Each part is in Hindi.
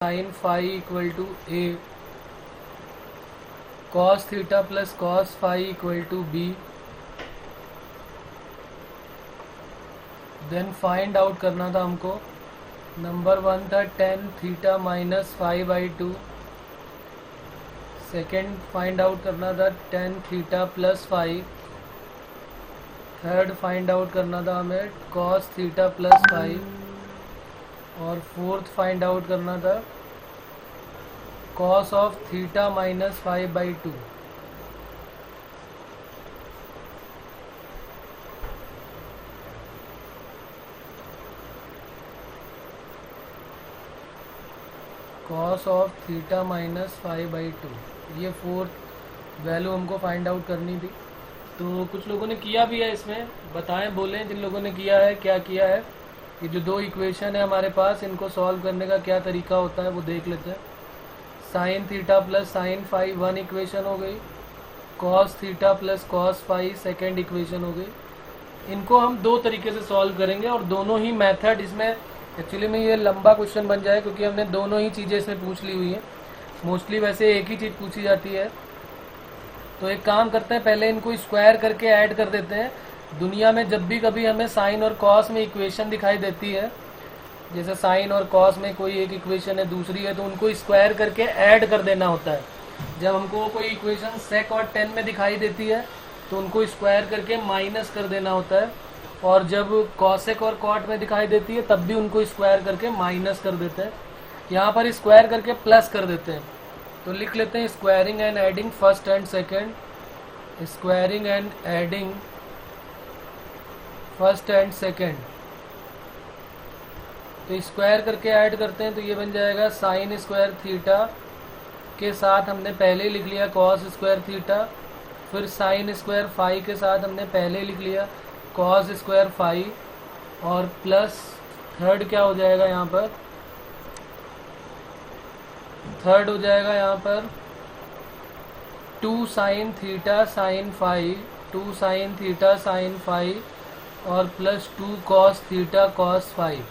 Sign phi equal to A, cos theta plus cos phi equal to B. Then find out करना था हमको। नंबर 1 था tan theta minus five by two. Second find out करना था tan theta plus five. Third find out करना था हमें कॉस थीटा प्लस फाइव। और फोर्थ फाइंड आउट करना था cos of theta minus five by two. Cos of theta minus five by two, ये फोर्थ वैल्यू हमको फाइंड आउट करनी थी। तो कुछ लोगों ने किया भी है, इसमें बताएं, बोलें जिन लोगों ने किया है क्या किया है। ये जो दो इक्वेशन है हमारे पास, इनको सॉल्व करने का क्या तरीका होता है वो देख लेते हैं। Sine theta plus sign five one equation हो गई, cos theta plus cos five second equation हो गई। इनको हम दो तरीके से सॉल्व करेंगे और दोनों ही मेथड इसमें एक्चुअली में ये लंबा क्वेश्चन बन जाए क्योंकि हमने दोनों ही चीज़ें इसमें पूछ ली हुई हैं। मोस्टली वैसे एक ही चीज़ पूछी जाती है। तो एक काम करते हैं, पहले इनको स्क्वायर करके ऐड कर देते हैं। दुनिया में जब भी कभी हमें साइन और कॉस में इक्वेशन दिखाई देती है, जैसे साइन और कॉस में कोई एक इक्वेशन है दूसरी है, तो उनको स्क्वायर करके ऐड कर देना होता है। जब हमको कोई इक्वेशन सेक और टेन में दिखाई देती है तो उनको स्क्वायर करके माइनस कर देना होता है, और जब कॉसेक और कॉट में दिखाई देती है तब भी उनको स्क्वायर करके माइनस कर देते हैं। यहाँ पर स्क्वायर करके प्लस कर देते हैं। तो लिख लेते हैं squaring and adding first and second, squaring and adding first and second. तो स्क्वायर करके ऐड करते हैं तो ये बन जाएगा साइन स्क्वायर थीटा के साथ हमने पहले लिख लिया कॉस स्क्वायर थीटा, फिर साइन स्क्वायर फाई के साथ हमने पहले लिख लिया कॉस स्क्वायर फाई, और प्लस थर्ड क्या हो जाएगा यहाँ पर, थर्ड हो जाएगा यहाँ पर two sine theta sine phi, two sine theta sine phi, और plus two cos theta cos phi,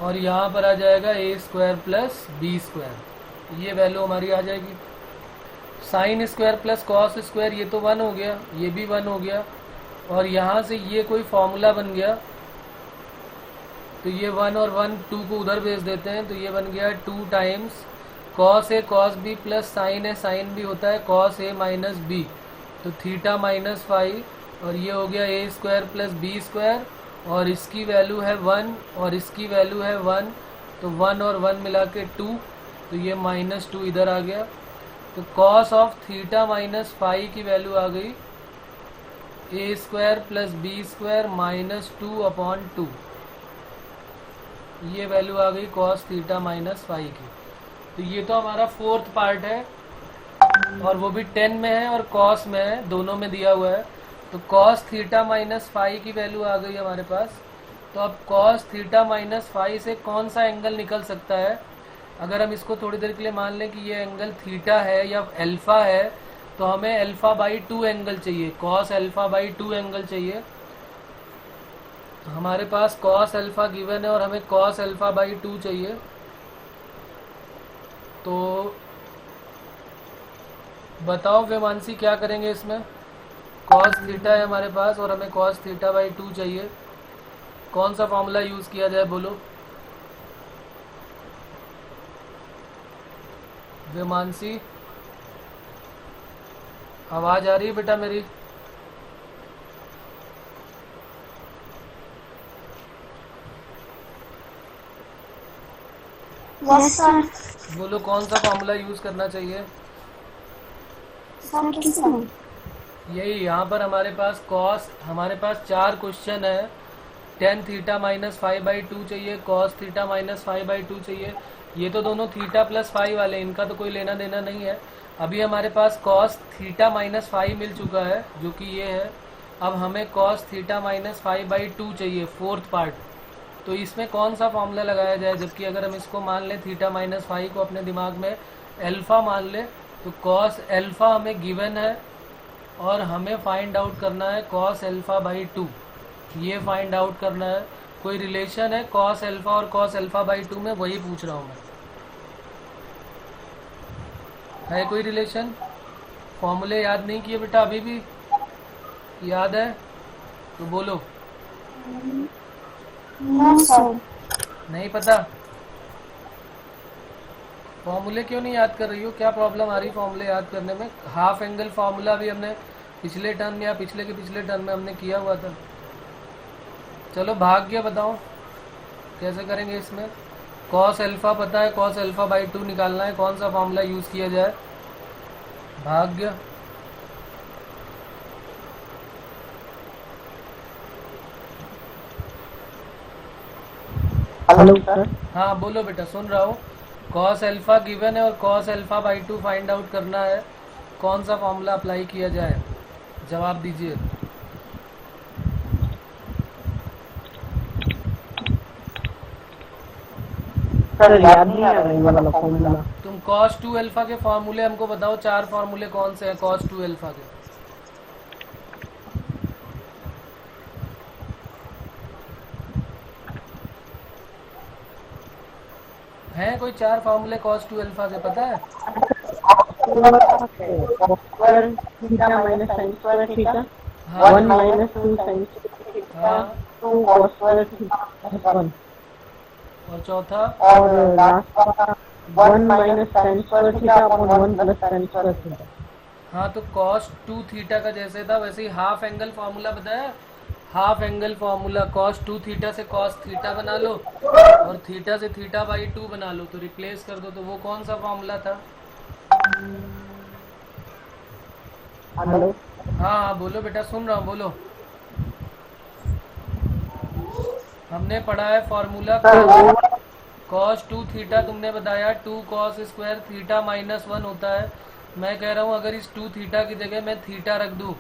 और यहाँ पर आ जाएगा A square plus B square. ये वैल्यू हमारी आ जाएगी। Sine square plus cos square ये तो वन हो गया, ये भी वन हो गया, और यहाँ से ये कोई फॉर्मूला बन गया तो ये वन और वन टू को उधर भेज देते हैं, तो ये बन गया two times cos A cos B plus sign A sine B होता है कॉस ए माइनस बी, तो थीटा माइनस फाइव, और ये हो गया ए स्क्वायर प्लस बी स्क्वायर, और इसकी वैल्यू है वन और इसकी वैल्यू है वन, तो वन और वन मिला के टू, तो ये माइनस टू इधर आ गया। तो cos of theta minus five की वैल्यू आ गई A square plus B square minus two upon two, ये वैल्यू आ गई कॉस थीटा माइनस फाइव की। तो ये तो हमारा फोर्थ पार्ट है, और वो भी 10 में है और कॉस में है, दोनों में दिया हुआ है। तो कॉस थीटा माइनस फाइव की वैल्यू आ गई हमारे पास। तो अब कॉस थीटा माइनस फाइव से कौन सा एंगल निकल सकता है, अगर हम इसको थोड़ी देर के लिए मान लें कि ये एंगल थीटा है या अल्फा है, तो हमें अल्फा बाई टू एंगल चाहिए, cos alpha by two angle चाहिए। हमारे पास कॉस अल्फा गिवन है और हमें कॉस अल्फा बाई टू चाहिए। तो बताओ वेमांसी क्या करेंगे इसमें। कॉस थीटा है हमारे पास और हमें कॉस थीटा बाई टू चाहिए, कौन सा फॉर्मूला यूज किया जाए बोलो वेमांसी। आवाज आ रही है बेटा मेरी? Yes sir. बोलो कौन सा फॉर्मूला यूज करना चाहिए। सर किसमें? यही यहाँ पर हमारे पास कॉस, हमारे पास चार क्वेश्चन है। Tan theta minus five by two चाहिए, cos theta minus five by two चाहिए। ये तो दोनों थीटा प्लस फाइव वाले, इनका तो कोई लेना देना नहीं है। अभी हमारे पास कॉस थीटा माइनस फाइव मिल चुका है जो कि ये है। अब हमें cos theta minus five by two चाहिए फोर्थ पार्ट। तो इसमें कौन सा फॉर्मूला लगाया जाए, जबकि अगर हम इसको मान लें थीटा माइनस फाइव को अपने दिमाग में अल्फा मान ले, तो कॉस अल्फा हमें गिवन है और हमें फाइंड आउट करना है कॉस अल्फा बाई टू, ये फाइंड आउट करना है। कोई रिलेशन है कॉस अल्फा और कॉस अल्फा बाई 2 में, वही पूछ रहा हूँ मैं। है कोई रिलेशन? फॉर्मूले याद नहीं किए बेटा अभी भी? याद है तो बोलो। No sir. नहीं पता? फॉर्मूले क्यों नहीं याद कर रही हो? क्या प्रॉब्लम आ रही फॉर्मूले याद करने में? हाफ एंगल फार्मूला भी हमने पिछले टर्म में या पिछले के पिछले टर्म में हमने किया हुआ था। चलो भाग्य बताओ कैसे करेंगे इसमें। कॉस अल्फा पता है, कॉस अल्फा बाई 2 निकालना है, कौन सा फार्मूला यूज़ किया जाए? भाग्य। Hello sir. हाँ बोलो बेटा, सुन रहा हूँ। कॉस अल्फा गिवन है और cos alpha by 2 find out करना है, कौन सा फार्मूला अप्लाई किया जाए? जवाब दीजिए। सर याद नहीं आ रहा है वाला फॉर्मूला। तुम कॉस 2 अल्फा के फार्मूले हमको बताओ, 4 फार्मूले कौन से हैं कॉस 2 अल्फा के? हैं कोई 4 फार्मूले कॉस 2 अल्फा के, पता है? Square theta minus sign square theta, हाँ 1 माइनस 2 साइन थीटा, हाँ। 2 कॉस स्क्वायर थीटा 1, और चौथा? और लास्ट का 1 minus sign square theta upon 1 plus sine square theta. हाँ तो कॉस 2 थीटा का जैसे था वैसे ही हाफ एंगल फार्मूला बताया। Half angle formula cos 2 theta से कॉस थीटा बना लो और थीटा से थीटा बाई 2 बना लो, तो रिप्लेस कर दो। तो वो कौन सा फार्मूला था? हेलो हाँ हाँ बोलो बेटा, सुन रहा हूँ, बोलो। हमने पढ़ा है फार्मूला कॉस 2 थीटा, तुमने बताया 2 कॉस स्क्वायर थीटा माइनस 1 होता है। मैं कह रहा हूँ अगर इस 2 थीटा की जगह मैं थीटा रख दूँ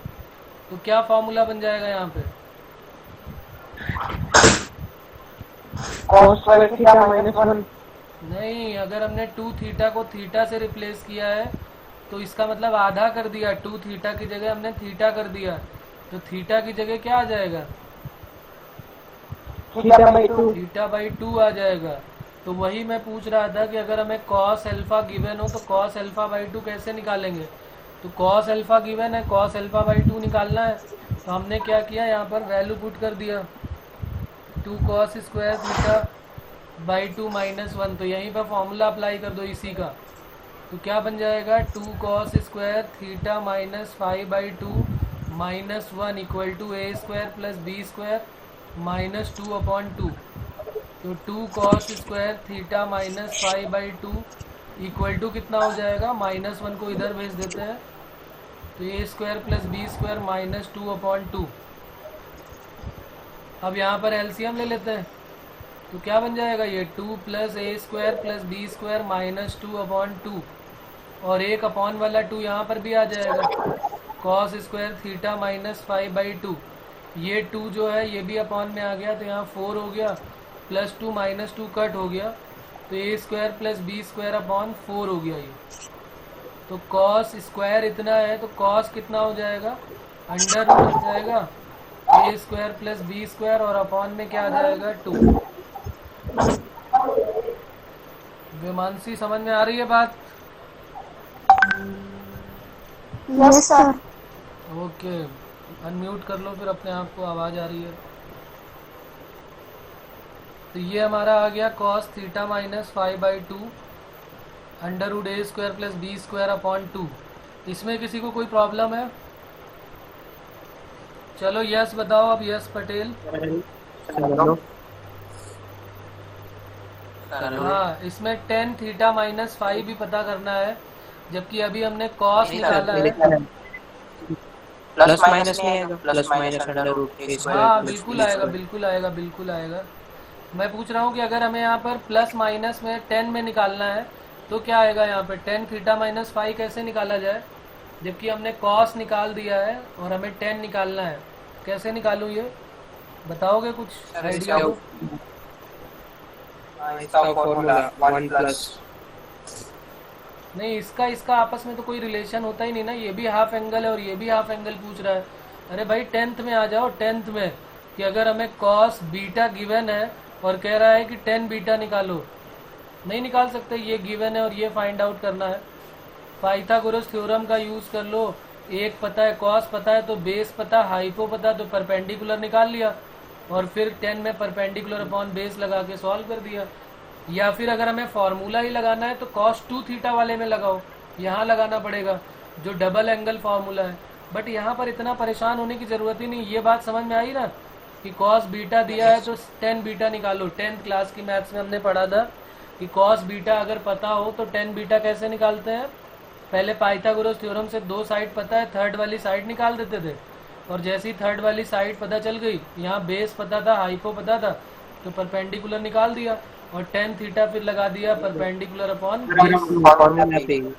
तो क्या फार्मूला बन जाएगा यहाँ पे? Cos square theta minus 1। नहीं, अगर हमने 2 थीटा को थीटा से रिप्लेस किया है तो इसका मतलब आधा कर दिया। 2 थीटा की जगह हमने थीटा कर दिया, तो थीटा की जगह क्या आ जाएगा? Theta by 2। थीटा बाई 2 आ जाएगा। तो वही मैं पूछ रहा था कि अगर हमें कॉस अल्फा गिवन हो तो कॉस अल्फा बाई 2 कैसे निकालेंगे? तो कॉस अल्फा गिवन है, कॉस अल्फा बाई 2 निकालना है, तो हमने क्या किया, यहाँ पर वैल्यू पुट कर दिया 2 cos square theta by 2 minus 1। तो यहीं पर फॉर्मूला अप्लाई कर दो इसी का, तो क्या बन जाएगा? 2 cos square theta minus 5 by 2 minus 1 equal to A square plus B square minus 2 upon 2। तो 2 cos square theta minus 5 by 2 equal to कितना हो जाएगा? माइनस 1 को इधर भेज देते हैं, तो A square plus B square minus 2 upon 2। अब यहाँ पर एलसीएम ले लेते हैं, तो क्या बन जाएगा ये? 2 plus A square plus B square minus 2 upon 2, और एक अपॉन वाला 2 यहाँ पर भी आ जाएगा। Cos square theta minus 5 by 2, ये 2 जो है ये भी अपॉन में आ गया, तो यहाँ 4 हो गया, प्लस 2 माइनस 2 कट हो गया, तो A square plus B square upon 4 हो गया ये। तो कॉस स्क्वायर इतना है, तो कॉस कितना हो जाएगा? अंडर रूट हो जाएगा A square plus B square, और अपॉन में क्या आ जाएगा? 2। विमानसी समझ में आ रही है बात? Yes sir. ओके, अनम्यूट कर लो फिर अपने आप को, आवाज़ आ रही है। तो ये हमारा आ गया cos theta minus 5 by 2 under root A square plus B square upon 2। इसमें किसी को कोई प्रॉब्लम है? चलो यस बताओ अब, यस पटेल। हाँ, इसमें टेन थीटा माइनस 5 भी पता करना है, जबकि अभी हमने कॉस निकाला है। प्लस माइनस नहीं आएगा, plus minus under root A square. हाँ बिल्कुल आएगा, बिल्कुल आएगा, बिल्कुल आएगा। मैं पूछ रहा हूँ कि अगर हमें यहाँ पर प्लस माइनस में 10 में निकालना है तो क्या आएगा यहाँ पे? 10 थीटा माइनस 5 कैसे निकाला जाए, जबकि हमने कॉस निकाल दिया है और हमें 10 निकालना है? कैसे निकालूँ ये बताओगे कुछ आइडिया हो? इसका फॉर्मूला 1 प्लस। नहीं, इसका आपस में तो कोई रिलेशन होता ही नहीं ना। ये भी हाफ एंगल है और ये भी हाफ एंगल पूछ रहा है। अरे भाई 10th में आ जाओ, 10th में कि अगर हमें कॉस बीटा गिवन है और कह रहा है कि 10 बीटा निकालो, नहीं निकाल सकते, ये गिवन है और ये फाइंड आउट करना है। पाइथागोरस थ्योरम का यूज कर लो, एक पता है कॉस पता है तो बेस पता, हाइपो पता तो परपेंडिकुलर निकाल लिया और फिर 10 में परपेंडिकुलर अपॉन बेस लगा के सॉल्व कर दिया। या फिर अगर हमें फॉर्मूला ही लगाना है तो कॉस 2 थीटा वाले में लगाओ, यहाँ लगाना पड़ेगा जो डबल एंगल फार्मूला है। बट यहाँ पर इतना परेशान होने की जरूरत ही नहीं। ये बात समझ में आई ना कि कॉस बीटा दिया है तो 10 बीटा निकालो। 10th क्लास की मैथ्स में हमने पढ़ा था कि कॉस बीटा अगर पता हो तो 10 बीटा कैसे निकालते हैं। पहले पाइथागोरस थ्योरम से 2 साइड पता है, थर्ड वाली साइड निकाल देते थे और जैसी थर्ड वाली साइड पता चल गई, यहाँ बेस पता था, हाइपो पता था, तो परपेंडिकुलर निकाल दिया और 10 थीटा फिर लगा दिया परपेंडिकुलर अपॉन बेस।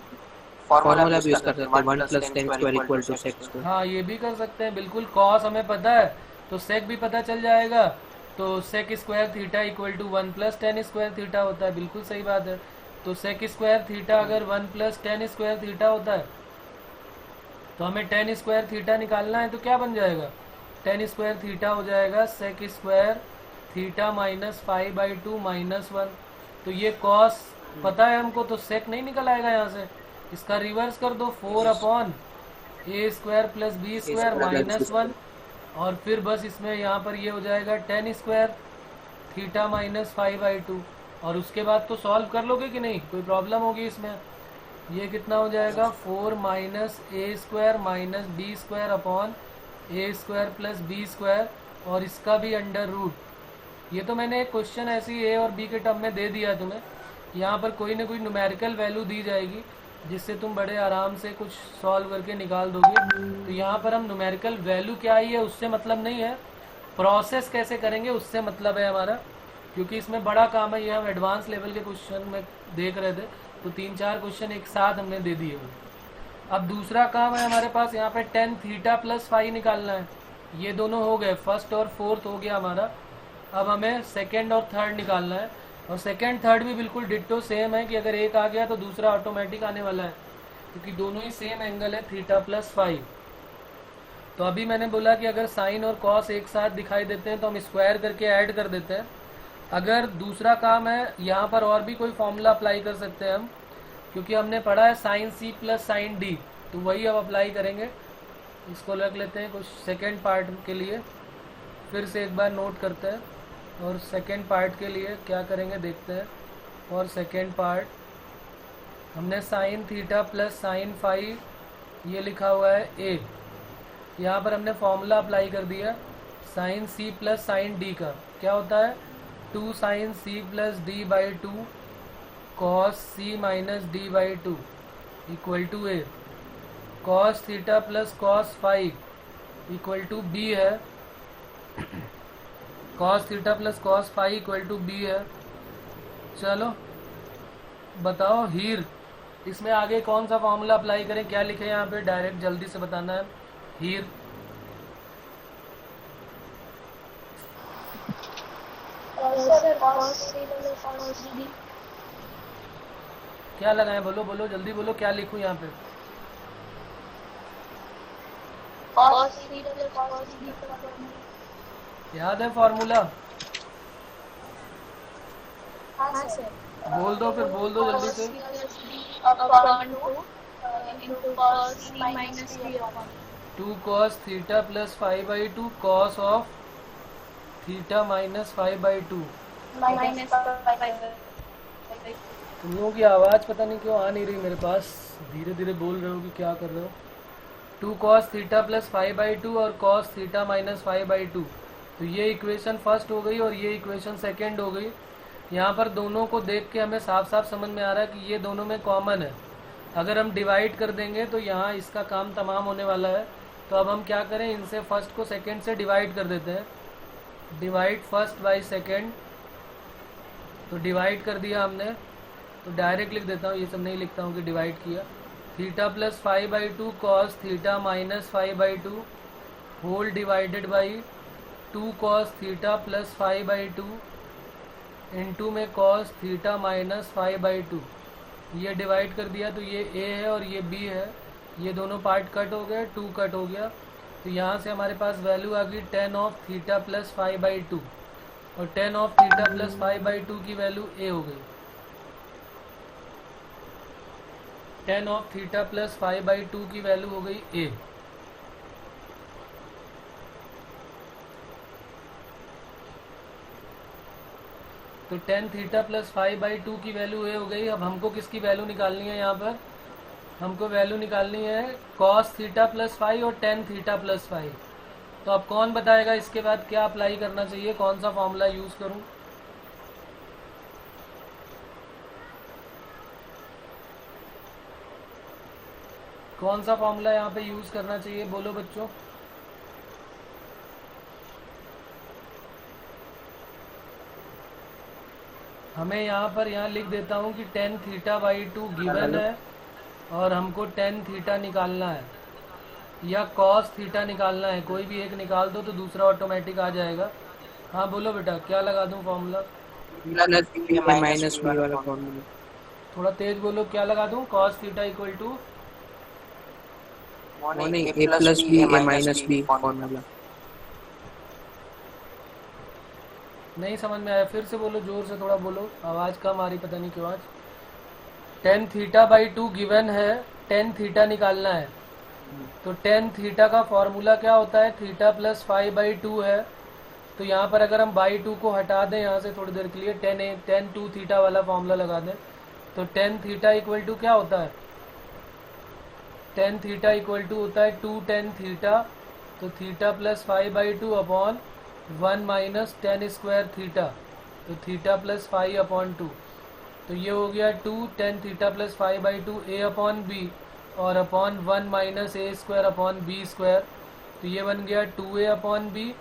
फॉर्मूला भी यूज कर सकते हैं 1 + 10 square equal to sec square. हाँ, ये भी कर सकते हैं बिल्कुल। कॉस हमें पता है तो सेक भी पता चल जाएगा, तो sec square theta equal to 1 + 10 square theta होता है। बिल्कुल सही बात है। तो सेक स्क्वायर थीटा अगर 1 + 10 स्क्वायर थीटा होता है तो हमें 10 स्क्वायर थीटा निकालना है, तो क्या बन जाएगा? 10 स्क्वायर थीटा हो जाएगा सेक स्क्वायर थीटा माइनस 5/2 - 1। तो ये कॉस पता है हमको तो सेक नहीं निकल आएगा यहाँ से। इसका रिवर्स कर दो, 4/a² + b² - 1 और फिर बस इसमें यहाँ पर ये हो जाएगा 10 स्क्वायर थीटा माइनस 5/2 और उसके बाद तो सॉल्व कर लोगे कि नहीं, कोई प्रॉब्लम होगी इसमें? ये कितना हो जाएगा 4 - a² - b² upon a² + b² और इसका भी अंडर रूट। ये तो मैंने एक क्वेश्चन ऐसी ए और बी के टर्म में दे दिया तुम्हें। यहाँ पर कोई ना कोई न्यूमेरिकल वैल्यू दी जाएगी जिससे तुम बड़े आराम से कुछ सॉल्व करके निकाल दोगे। तो यहाँ पर हम न्यूमेरिकल वैल्यू क्या आई है उससे मतलब नहीं है, प्रोसेस कैसे करेंगे उससे मतलब है हमारा, क्योंकि इसमें बड़ा काम है। ये हम एडवांस लेवल के क्वेश्चन में देख रहे थे तो 3-4 क्वेश्चन एक साथ हमने दे दिए हुए। अब दूसरा काम है हमारे पास, यहाँ पे 10 थीटा + 5 निकालना है। ये दोनों हो गए, फर्स्ट और फोर्थ हो गया हमारा। अब हमें सेकेंड और थर्ड निकालना है और सेकेंड थर्ड भी बिल्कुल डिट्टो सेम है कि अगर एक आ गया तो दूसरा ऑटोमेटिक आने वाला है, क्योंकि दोनों ही सेम एंगल है थीटा + 5। तो अभी मैंने बोला कि अगर साइन और कॉस एक साथ दिखाई देते हैं तो हम स्क्वायर करके ऐड कर देते हैं। अगर दूसरा काम है, यहाँ पर और भी कोई फॉर्मूला अप्लाई कर सकते हैं हम, क्योंकि हमने पढ़ा है sin c + sin d, तो वही अब अप्लाई करेंगे। इसको रख लेते हैं कुछ सेकेंड पार्ट के लिए, फिर से एक बार नोट करते हैं और सेकेंड पार्ट के लिए क्या करेंगे देखते हैं। और सेकेंड पार्ट हमने sin थीटा + sin फाई ये लिखा हुआ है a, यहाँ पर हमने फॉर्मूला अप्लाई कर दिया sin c + sin d का। क्या होता है 2 sin c + d/2 cos c - d/2 equal to a। cos theta + cos phi equal to b है। cos theta + cos phi equal to b है। चलो बताओ हीर, इसमें आगे कौन सा फॉर्मूला अप्लाई करें, क्या लिखे यहाँ पे, डायरेक्ट जल्दी से बताना है। हीर क्या लगाएं, बोलो बोलो जल्दी बोलो, क्या लिखूं यहाँ पे? याद है फॉर्मूला? बोल दो, फिर बोल दो जल्दी से। 2 cos theta + 5/2 cos of theta minus 5/2। तुम लोगों की आवाज़ पता नहीं क्यों आ नहीं रही मेरे पास, धीरे धीरे बोल रहे हो कि क्या कर रहे हो। 2 cos थीटा + 5/2 और cos थीटा माइनस 5/2, तो ये इक्वेशन फर्स्ट हो गई और ये इक्वेशन सेकेंड हो गई। यहाँ पर दोनों को देख के हमें साफ साफ समझ में आ रहा है कि ये दोनों में कॉमन है। अगर हम डिवाइड कर देंगे तो यहाँ इसका काम तमाम होने वाला है। तो अब हम क्या करें, इनसे फर्स्ट को सेकेंड से डिवाइड कर देते हैं। डिवाइड फर्स्ट बाय सेकेंड, तो डिवाइड कर दिया हमने, तो डायरेक्ट लिख देता हूँ, ये सब नहीं लिखता हूँ कि डिवाइड किया। Theta + 5/2 cos theta minus 5/2 whole divided by 2 cos theta + 5/2 into में cos थीटा माइनस 5/2। ये डिवाइड कर दिया तो ये a है और ये b है, ये दोनों पार्ट कट हो गए, 2 कट हो गया। तो यहाँ से हमारे पास वैल्यू आ गई टेन ऑफ थीटा प्लस 5/2 और टेन ऑफ थीटा प्लस 5/2 की वैल्यू ए हो गई। टेन ऑफ थीटा प्लस 5/2 की वैल्यू हो गई ए। तो टेन थीटा प्लस 5/2 की वैल्यू ए हो गई। अब हमको किसकी वैल्यू निकालनी है? यहाँ पर हमको वैल्यू निकालनी है कॉस थीटा प्लस 5 और टेन थीटा प्लस 5। तो अब कौन बताएगा इसके बाद क्या अप्लाई करना चाहिए, कौन सा फॉर्मूला यूज करूं? कौन सा फॉर्मूला यहाँ पे यूज करना चाहिए, बोलो बच्चों। हमें यहाँ पर लिख देता हूँ कि टेन थीटा बाई 2 गिवन है और हमको टेन थीटा निकालना है या कॉस थीटा निकालना है। कोई भी एक निकाल दो तो दूसरा ऑटोमेटिक आ जाएगा। हाँ बोलो बेटा, क्या लगा दूँ फॉर्मूला? माइनस बी वाला फॉर्मूला। थोड़ा तेज बोलो, क्या लगा दूँ? कॉस थीटा इक्वल टू नहीं, ए प्लस बी ए माइनस बी फॉर्मूला। नहीं समझ में आया, फिर से बोलो, जोर से थोड़ा बोलो, आवाज़ कम आ रही, पता नहीं क्यों आज। टेन थीटा बाई 2 गिवन है, टेन थीटा निकालना है। तो टेन थीटा का फॉर्मूला क्या होता है? थीटा प्लस 5/2 है। तो यहाँ पर अगर हम बाई 2 को हटा दें यहाँ से थोड़ी देर के लिए, टेन 2 थीटा वाला फॉर्मूला लगा दें, तो टेन थीटा इक्वल टू क्या होता है? टेन थीटा इक्वल टू होता है 2 टेन थीटा। तो theta plus 5/2 upon 1 minus tan square theta, तो थीटा प्लस 5/2। तो ये हो गया 2 tan theta plus 5/2 A upon B और upon 1 minus A square upon B square. तो ये बन गया 2a अपॉन बी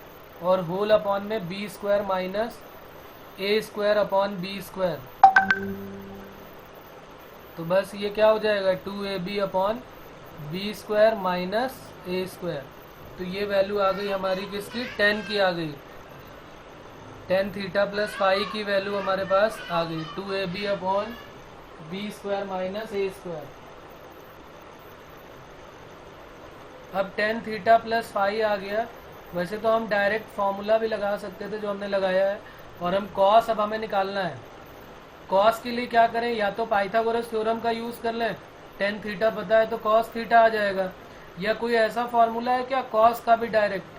और होल अपॉन में B square minus A square upon B square. तो बस ये क्या हो जाएगा? 2ab upon B square minus A square. तो ये वैल्यू आ गई हमारी किसकी? 10 की आ गई। टेन थीटा प्लस 5 की वैल्यू हमारे पास आ गई 2ab upon B square minus A square. अब टेन थीटा प्लस 5 आ गया। वैसे तो हम डायरेक्ट फॉर्मूला भी लगा सकते थे जो हमने लगाया है, और हम कॉस अब हमें निकालना है। कॉस के लिए क्या करें? या तो पाइथागोरस थ्योरम का यूज कर लें, टेन थीटा पता है तो कॉस थीटा आ जाएगा, या कोई ऐसा फॉर्मूला है क्या कॉस का भी डायरेक्ट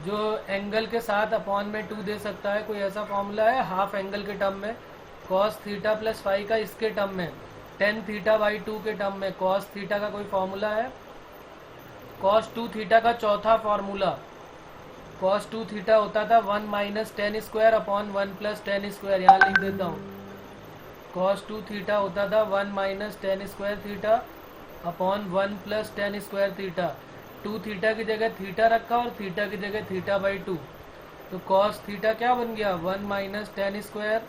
जो एंगल के साथ अपॉन में 2 दे सकता है? कोई ऐसा फॉर्मूला है हाफ एंगल के टर्म में, कॉस थीटा प्लस 5 का इसके टर्म में, टेन थीटा बाई 2 के टर्म में कॉस थीटा का कोई फॉर्मूला है? कॉस 2 थीटा का चौथा फॉर्मूला, कॉस 2 थीटा होता था 1 minus tan square upon 1 plus tan square. यहाँ लिख देता हूँ, कॉस 2 थीटा होता था 1 minus tan square theta upon 1 plus tan square theta. 2 theta की जगह थीटा रखा और थीटा की जगह थीटा बाई 2। तो कॉस थीटा क्या बन गया? 1 minus tan square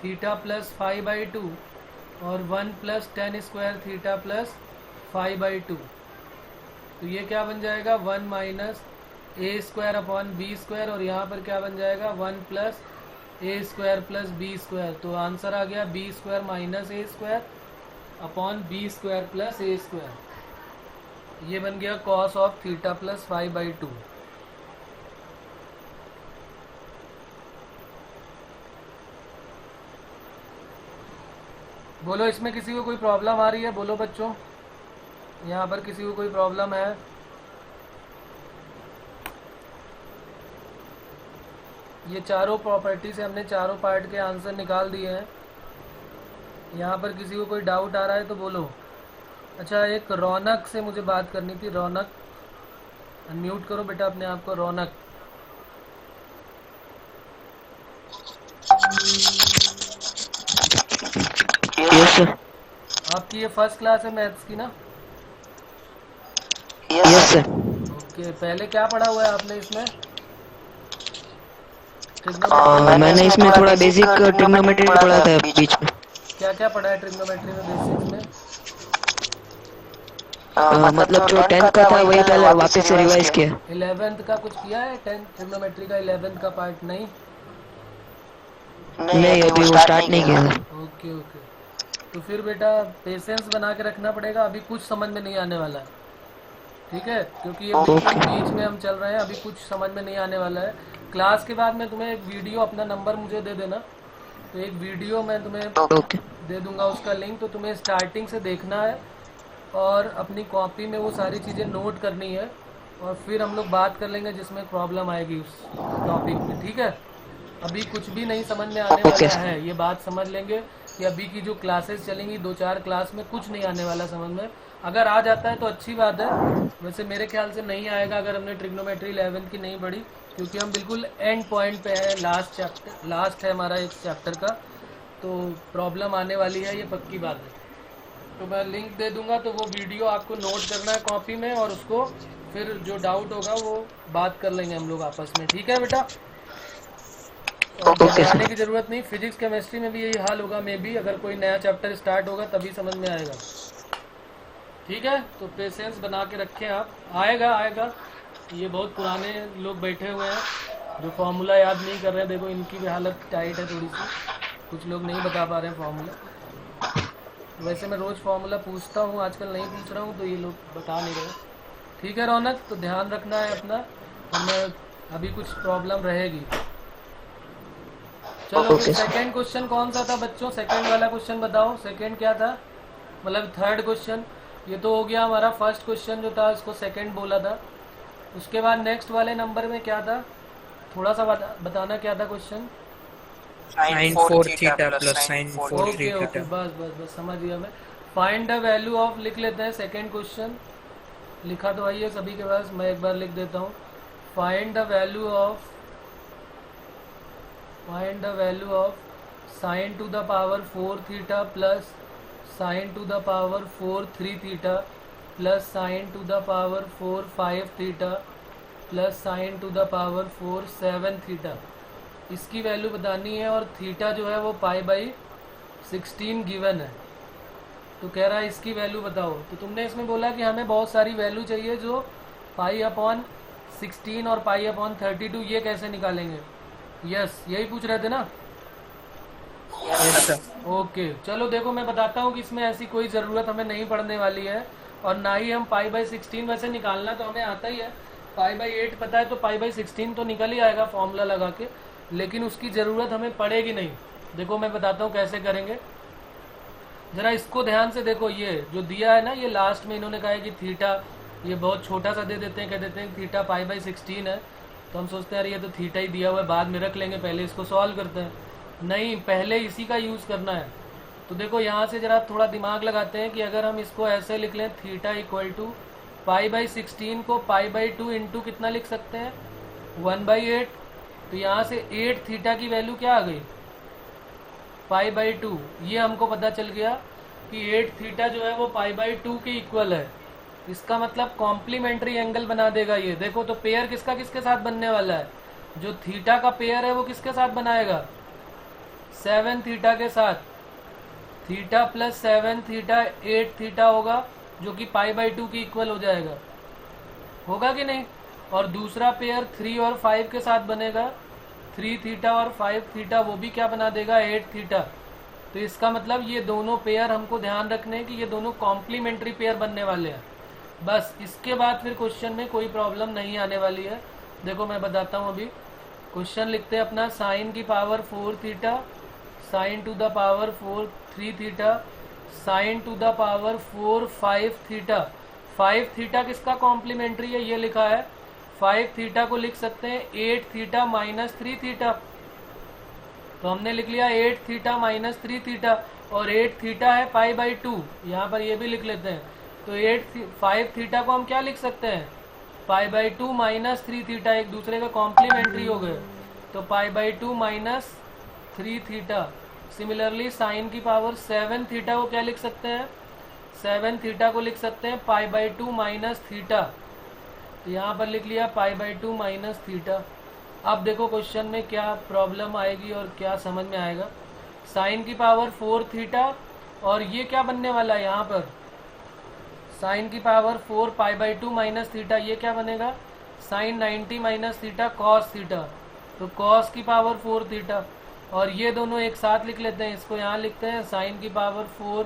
theta plus 5/2 और 1 plus tan square theta plus 5/2। तो ये क्या बन जाएगा? 1 minus A square upon B square, और यहाँ पर क्या बन जाएगा? 1 plus A square plus B square. तो आंसर आ गया B square minus A square upon B square plus A square. ये बन गया कॉस ऑफ थीटा प्लस 5/2। बोलो, इसमें किसी को कोई प्रॉब्लम आ रही है? बोलो बच्चों, यहाँ पर किसी को कोई प्रॉब्लम है? ये चारों प्रॉपर्टी से हमने चारों पार्ट के आंसर निकाल दिए हैं। यहाँ पर किसी को कोई डाउट आ रहा है तो बोलो। अच्छा, एक रौनक से मुझे बात करनी थी। रौनक, अनम्यूट करो बेटा अपने आप को। रौनक, यस सर। आपकी ये फर्स्ट क्लास है मैथ्स की ना? Yes sir. ओके, पहले क्या पढ़ा हुआ है आपने इसमें? मैंने इसमें थोड़ा बेसिक ट्रिग्नोमेट्री पढ़ा था बीच में। क्या क्या पढ़ा है ट्रिग्नोमेट्री में बेसिक्स में? मतलब जो 10th का था वही पहले वापस से रिवाइज किया। 11th का कुछ किया है? 10th ट्रिग्नोमेट्री का 11th का पार्ट नहीं? नहीं, अभी वो स्टार्ट नहीं किया। ओके ओके, तो फिर बेटा पेशेंस बना के रखना पड़ेगा, अभी कुछ समझ में नहीं आने वाला है। ठीक है, क्योंकि ये बिल्कुल बीच में हम चल रहे हैं, अभी कुछ समझ में नहीं आने वाला है। क्लास के बाद में तुम्हें एक वीडियो, अपना नंबर मुझे दे देना, तो एक वीडियो मैं तुम्हें ओके दे दूंगा, उसका लिंक, तो तुम्हें स्टार्टिंग से देखना है और अपनी कॉपी में वो सारी चीज़ें नोट करनी है, और फिर हम लोग बात कर लेंगे जिसमें प्रॉब्लम आएगी उस टॉपिक में, ठीक है। अभी कुछ भी नहीं समझ में आने ओके वाला है, ये बात समझ लेंगे कि अभी की जो क्लासेस चलेंगी 2-4 क्लास में कुछ नहीं आने वाला समझ में। अगर आ जाता है तो अच्छी बात है, वैसे मेरे ख्याल से नहीं आएगा अगर हमने ट्रिग्नोमेट्री 11th की नहीं पढ़ी, क्योंकि हम बिल्कुल एंड पॉइंट पे है, लास्ट है हमारा इस चैप्टर का, तो प्रॉब्लम आने वाली है, ये पक्की बात है। तो मैं लिंक दे दूंगा, तो वो वीडियो आपको नोट करना है कॉपी में, और उसको फिर जो डाउट होगा वो बात कर लेंगे हम लोग आपस में, ठीक है बेटा। और घबराने की ज़रूरत नहीं, फिजिक्स केमिस्ट्री में भी यही हाल होगा, मे बी अगर कोई नया चैप्टर स्टार्ट होगा तभी समझ में आएगा, ठीक है। तो पेशेंस बना के रखें आप, आएगा आएगा। ये बहुत पुराने लोग बैठे हुए हैं जो फार्मूला याद नहीं कर रहे हैं, देखो इनकी भी हालत टाइट है थोड़ी सी, कुछ लोग नहीं बता पा रहे हैं फार्मूला। वैसे मैं रोज़ फार्मूला पूछता हूँ, आजकल नहीं पूछ रहा हूँ, तो ये लोग बता नहीं रहे, ठीक है रौनक। तो ध्यान रखना है अपना, हमें अभी कुछ प्रॉब्लम रहेगी। चलो सेकंड क्वेश्चन कौन सा था बच्चों, सेकंड वाला क्वेश्चन बताओ, सेकंड क्या था, मतलब थर्ड क्वेश्चन। ये तो हो गया हमारा फर्स्ट क्वेश्चन जो था, इसको सेकंड बोला था। उसके बाद नेक्स्ट वाले नंबर में क्या था, थोड़ा सा बताना क्या था question. sin 4 theta plus sin 4 3 okay okay, theta। बस समझ गया मैं। फाइंड द वैल्यू ऑफ लिख लेते हैं, सेकंड क्वेश्चन लिखा तो आई है सभी के पास, मैं एक बार लिख देता हूँ। Find the value of sine to the power 4 theta plus sign to the power 4 3 theta plus sign to the power 4 5 theta plus sign to the power 4 7 theta. इसकी वैल्यू बतानी है, और थीटा जो है वो π/16 गिवन है। तो कह रहा है इसकी वैल्यू बताओ। तो तुमने इसमें बोला कि हमें बहुत सारी वैल्यू चाहिए जो π/16 और π/32, ये कैसे निकालेंगे। यस, यही पूछ रहे थे ना। ओके चलो देखो, मैं बताता हूँ कि इसमें ऐसी कोई ज़रूरत हमें नहीं पड़ने वाली है, और ना ही हम π/16 वैसे निकालना तो हमें आता ही है, π/8 पता है, तो π/16 तो निकल ही आएगा फॉर्मूला लगा के, लेकिन उसकी ज़रूरत हमें पड़ेगी नहीं। देखो मैं बताता हूँ कैसे करेंगे, ज़रा इसको ध्यान से देखो। ये जो दिया है ना, ये लास्ट में इन्होंने कहा है कि थीटा, ये बहुत छोटा सा दे देते हैं, कह देते हैं थीटा π/16 है, तो हम सोचते हैं अरे ये तो थीटा ही दिया हुआ है, बाद में रख लेंगे, पहले इसको सॉल्व करते हैं। नहीं, पहले इसी का यूज़ करना है। तो देखो यहाँ से ज़रा थोड़ा दिमाग लगाते हैं कि अगर हम इसको ऐसे लिख लें, थीटा इक्वल टू π/16 को π/2 इंटू कितना लिख सकते हैं, 1/8। तो यहाँ से 8 थीटा की वैल्यू क्या आ गई, π/2। ये हमको पता चल गया कि 8 थीटा जो है वो π/2 के इक्वल है। इसका मतलब कॉम्प्लीमेंट्री एंगल बना देगा ये। देखो तो पेयर किसका किसके साथ बनने वाला है, जो थीटा का पेयर है वो किसके साथ बनाएगा, 7 थीटा के साथ। थीटा प्लस 7 थीटा 8 थीटा होगा, जो कि π/2 की इक्वल हो जाएगा, होगा कि नहीं। और दूसरा पेयर 3 और 5 के साथ बनेगा, 3 थीटा और 5 थीटा, वो भी क्या बना देगा, 8 थीटा। तो इसका मतलब ये दोनों पेयर हमको ध्यान रखने हैं कि ये दोनों कॉम्प्लीमेंट्री पेयर बनने वाले हैं। बस इसके बाद फिर क्वेश्चन में कोई प्रॉब्लम नहीं आने वाली है। देखो मैं बताता हूँ, अभी क्वेश्चन लिखते हैं अपना, साइन की power 4 theta, sign to the power 4 3 theta, sign to the power 4 5 theta. 5 theta किसका कॉम्प्लीमेंट्री है, ये लिखा है। 5 थीटा को लिख सकते हैं 8 थीटा माइनस 3 थीटा। तो हमने लिख लिया 8 थीटा माइनस 3 थीटा, और 8 थीटा है π/2, यहाँ पर ये भी लिख लेते हैं। तो 5 थीटा को हम क्या लिख सकते हैं, π/2 माइनस 3 थीटा, एक दूसरे का कॉम्प्लीमेंट्री हो गए, तो π/2 माइनस 3 थीटा। सिमिलरली साइन की पावर 7 थीटा को क्या लिख सकते हैं, 7 थीटा को लिख सकते हैं π/2 माइनस थीटा। तो यहाँ पर लिख लिया π/2 माइनस थीटा। अब देखो क्वेश्चन में क्या प्रॉब्लम आएगी और क्या समझ में आएगा। साइन की पावर 4 थीटा, और ये क्या बनने वाला है यहाँ पर, साइन की पावर 4 π/2 माइनस थीटा, ये क्या बनेगा, sine 90 minus theta cos theta. तो कॉस की पावर 4 थीटा, और ये दोनों एक साथ लिख लेते हैं, इसको यहाँ लिखते हैं साइन की पावर 4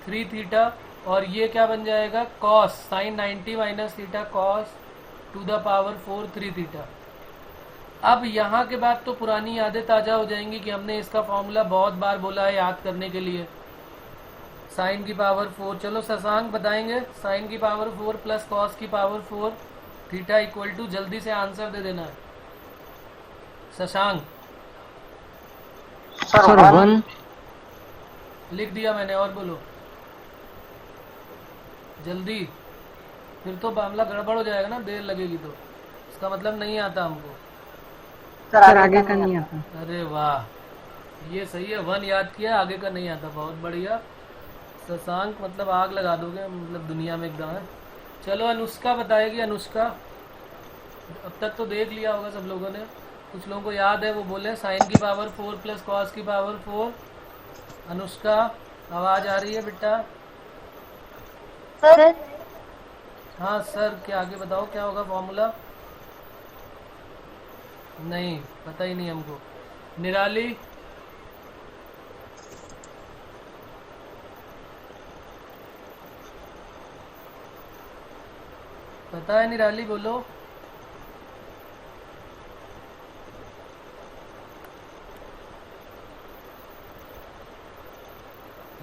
3 थीटा, और ये क्या बन जाएगा, cos sine 90 minus theta cos two the power 4 3 theta. अब यहाँ के बाद तो पुरानी यादें ताज़ा हो जाएंगी कि हमने इसका फॉर्मूला बहुत बार बोला है याद करने के लिए। साइन की पावर 4, चलो शशांक बताएंगे, साइन की पावर 4 प्लस कॉस की पावर 4 थीटा इक्वल टू, जल्दी से आंसर दे देना है शशांक। सर 1 लिख दिया मैंने, और बोलो जल्दी, फिर तो मामला गड़बड़ हो जाएगा ना, देर लगेगी तो इसका मतलब नहीं आता हमको। सर आगे का नहीं आता। अरे वाह, ये सही है, 1 याद किया, आगे का नहीं आता, बहुत बढ़िया शशांक, मतलब आग लगा दोगे मतलब दुनिया में एकदम है। चलो अनुष्का बताएगी, अनुष्का अब तक तो देख लिया होगा सब लोगों ने, कुछ लोगों को याद है वो बोले साइन की पावर 4 प्लस कॉस की पावर 4। अनुष्का आवाज आ रही है बेटा? सर हाँ सर, क्या आगे बताओ क्या होगा फॉर्मूला? नहीं पता ही नहीं हमको। निराली? पता है निराली, बोलो।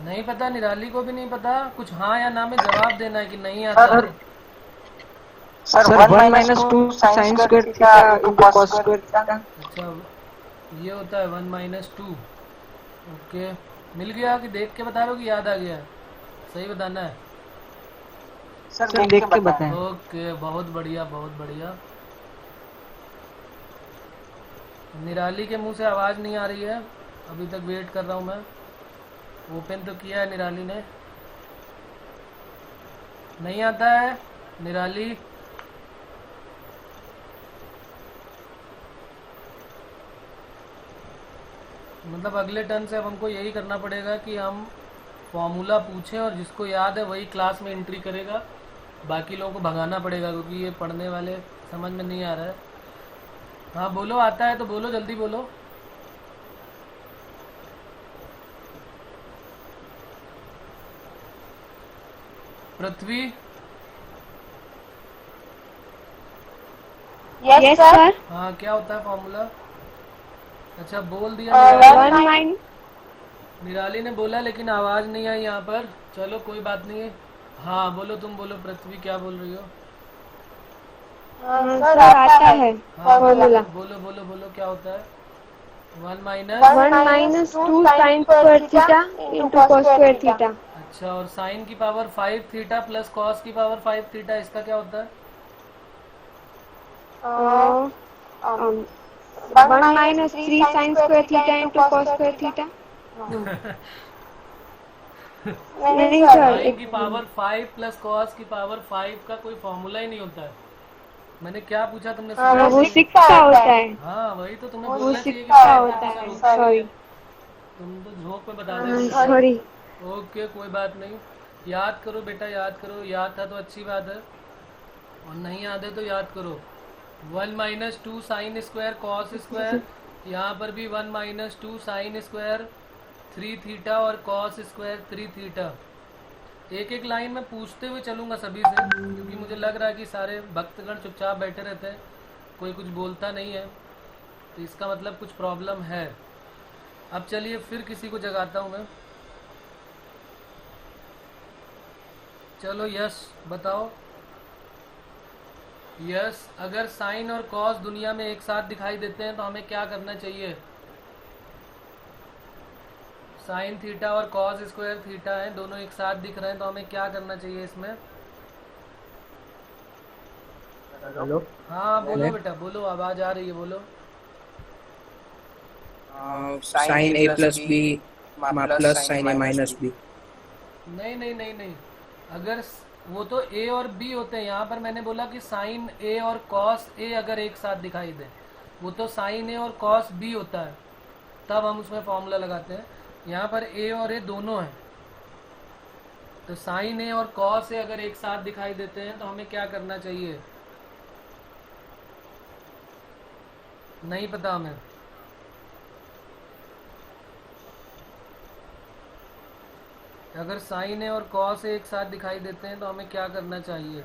नहीं पता, निराली को भी नहीं पता कुछ, हाँ या ना में जवाब देना है कि नहीं आता है। Sir 1 minus 2 sign square theta into cos square theta. अच्छा ये होता है 1 माइनस 2। ओके, मिल गया कि देख के बता रहे हो कि याद आ गया? सही बताना है। सर देख के बताएं। ओके, बहुत बढ़िया बहुत बढ़िया। निराली के मुंह से आवाज़ नहीं आ रही है, अभी तक वेट कर रहा हूँ मैं। ओपन तो किया है निराली ने, नहीं आता है निराली। मतलब अगले टर्न से अब हमको यही करना पड़ेगा कि हम फॉर्मूला पूछें और जिसको याद है वही क्लास में एंट्री करेगा, बाकी लोगों को भगाना पड़ेगा क्योंकि ये पढ़ने वाले समझ में नहीं आ रहा है। हाँ बोलो, आता है तो बोलो, जल्दी बोलो। पृथ्वी? Yes sir. हाँ क्या होता है फॉर्मूला? अच्छा बोल दिया निराली। निराली ने बोला लेकिन आवाज़ नहीं आई यहाँ पर, चलो कोई बात नहीं है। हाँ बोलो, तुम बोलो पृथ्वी, क्या बोल रही हो? सर आता है हाँ फॉर्मूला। बोलो बोलो बोलो, क्या होता है? 1 minus 2 sign square theta into cos square theta. अच्छा, और साइन की पावर 5 थीटा प्लस कॉस की पावर 5 थीटा, इसका क्या होता है? 1 minus 3 sign square theta into cos square theta. नहीं सर, साइन की पावर 5 प्लस कॉस की पावर 5 का कोई फॉर्मूला ही नहीं होता है। मैंने क्या पूछा तुमने? वो 6 का होता है। हाँ वही तो तुम्हें वो बोलना 6 चाहिए कि का five होता का है, होता है। सॉरी तुम तो झोंक में बता दे। सॉरी। ओके कोई बात नहीं, याद करो बेटा, याद करो, याद था तो अच्छी बात है, और नहीं याद है तो याद करो। 1 minus 2 sine square cos square, यहाँ पर भी 1 माइनस 2 साइन स्क्वायर 3 थीटा और कॉस स्क्वायर 3 थीटा। एक एक लाइन में पूछते हुए चलूँगा सभी से, क्योंकि मुझे लग रहा है कि सारे भक्तगण चुपचाप बैठे रहते हैं, कोई कुछ बोलता नहीं है, तो इसका मतलब कुछ प्रॉब्लम है। अब चलिए फिर किसी को जगाता हूँ मैं। चलो यस बताओ। यस, अगर साइन और कॉस दुनिया में एक साथ दिखाई देते हैं तो हमें क्या करना चाहिए? साइन थीटा और कॉस स्क्वायर थीटा है, दोनों एक साथ दिख रहे हैं, तो हमें क्या करना चाहिए इसमें? हेलो। हाँ बोलो बेटा बोलो, आवाज आ रही है, बोलो। Sine A plus B plus sign A minus B. नहीं नहीं नहीं नहीं, अगर वो तो ए और बी होते हैं, यहाँ पर मैंने बोला कि साइन ए और कॉस ए अगर एक साथ दिखाई दे, वो तो साइन ए और कॉस बी होता है, तब हम उसमें फॉर्मूला लगाते हैं। यहाँ पर ए और ए दोनों हैं, तो साइन ए और कॉस ए अगर एक साथ दिखाई देते हैं तो हमें क्या करना चाहिए? नहीं पता हमें। अगर साइन ए और कॉस ए एक साथ दिखाई देते हैं तो हमें क्या करना चाहिए?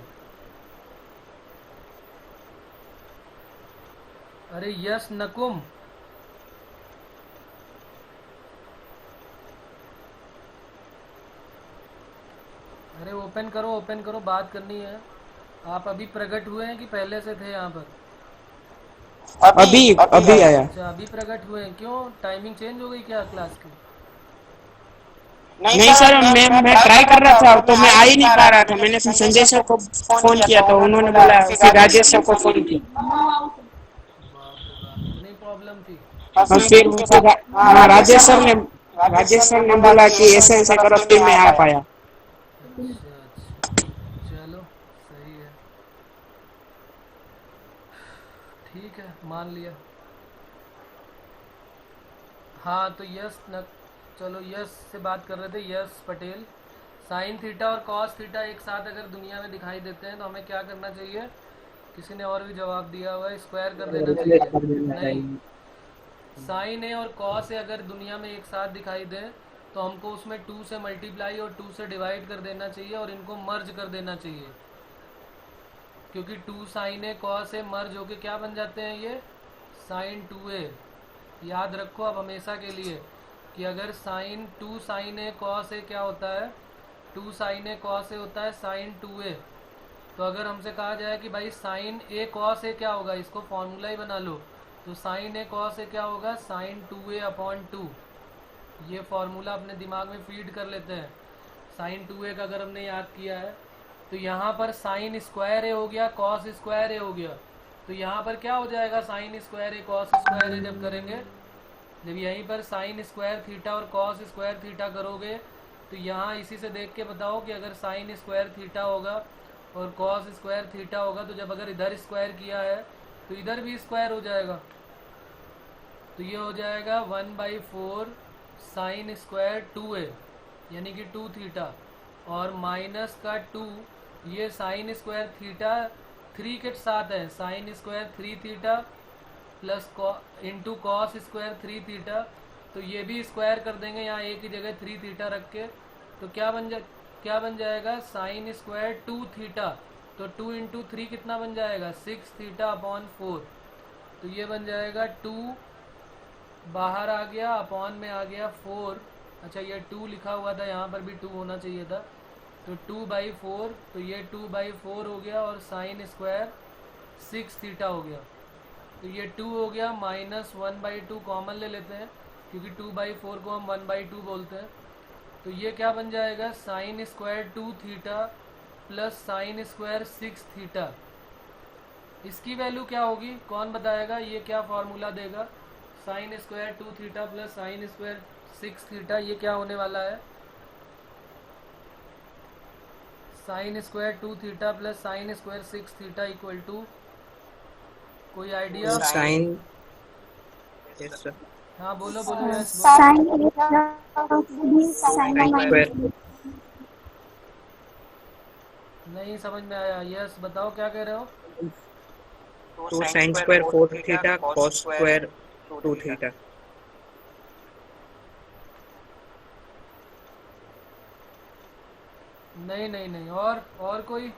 अरे यस नकुम, अरे ओपन करो, बात करनी है। आप अभी प्रकट हुए हैं कि पहले से थे यहाँ पर? अभी आया। अच्छा, अभी प्रकट हुए हैं। क्यों, टाइमिंग चेंज हो गई क्या क्लास की? नहीं सर, मैं ट्राई कर रहा था तो मैं आ ही नहीं पा रहा था। मैंने फिर संजय सर को फोन किया तो उन्होंने बोला, फिर राजेश सर को फोन किया। बाप रे बाप, इतनी प्रॉब्लम थी। और फिर मुझे राजेश सर ने बोला कि ऐसे ऐसे करो, फिर मैं आ पाया। अच्छा अच्छा, चलो सही है, ठीक है, मान लिया। हाँ तो यस न, चलो यस से बात कर रहे थे, यस पटेल। साइन थीटा और कॉस थीटा एक साथ अगर दुनिया में दिखाई देते हैं तो हमें क्या करना चाहिए? किसी ने और भी जवाब दिया हुआ है, स्क्वायर कर देना चाहिए। नहीं, साइन ए और कॉस ए अगर दुनिया में एक साथ दिखाई दे तो हमको उसमें 2 से मल्टीप्लाई और 2 से डिवाइड कर देना चाहिए और इनको मर्ज कर देना चाहिए, क्योंकि 2 साइन ए कॉस ए मर्ज होके क्या बन जाते हैं? ये साइन 2a। याद रखो अब हमेशा के लिए कि अगर sign 2 sign A cos A क्या होता है? 2 साइन ए कॉस ए होता है साइन 2a। तो अगर हमसे कहा जाए कि भाई साइन ए कॉस ए क्या होगा, इसको फॉर्मूला ही बना लो, तो साइन ए कॉस ए क्या होगा? Sign 2a/2। ये फॉर्मूला अपने दिमाग में फीड कर लेते हैं। साइन 2a का अगर हमने याद किया है तो यहाँ पर साइन स्क्वायर ए हो गया, कॉस स्क्वायर ए हो गया, तो यहाँ पर क्या हो जाएगा? साइन स्क्वायर ए कॉस स्क्वायर ए जब करेंगे, जब यहीं पर साइन स्क्वायर थीटा और कॉस स्क्वायर थीटा करोगे तो यहाँ इसी से देख के बताओ कि अगर साइन स्क्वायर थीटा होगा और कॉस स्क्वायर थीटा होगा तो जब अगर इधर स्क्वायर किया है तो इधर भी स्क्वायर हो जाएगा। तो ये हो जाएगा 1/4 साइन स्क्वायर 2a यानी कि 2 थीटा और माइनस का 2, ये साइन स्क्वायर थीटा 3 के साथ है, sine square 3 theta plus into cos square 3 theta. तो ये भी स्क्वायर कर देंगे यहाँ एक ही जगह 3 थीटा रख के, तो क्या बन जाएगा? Sine square 2 theta. तो 2 इंटू 3 कितना बन जाएगा? 6 थीटा/4। तो ये बन जाएगा 2 बाहर आ गया, अपॉन में आ गया 4। अच्छा, ये 2 लिखा हुआ था, यहाँ पर भी 2 होना चाहिए था, तो 2/4। तो ये 2/4 हो गया और साइन स्क्वायर 6 थीटा हो गया। तो ये 2 हो गया, माइनस 1/2 कॉमन ले लेते हैं क्योंकि 2/4 को हम 1/2 बोलते हैं। तो ये क्या बन जाएगा? Sine square 2 theta plus sine square 6 theta. इसकी वैल्यू क्या होगी? कौन बताएगा? ये क्या फॉर्मूला देगा? Sine square 2 theta plus sine square 6 theta, ये क्या होने वाला है? Sine square 2 theta plus sine square 6 theta equal to, कोई आइडिया? साइन, हाँ बोलो बोलो। Sine A plus B sine A minus B. नहीं समझ में आया। यस बताओ क्या कह रहे हो? तो sine square 4 theta cos square 2 theta. नहीं नहीं नहीं, और कोई?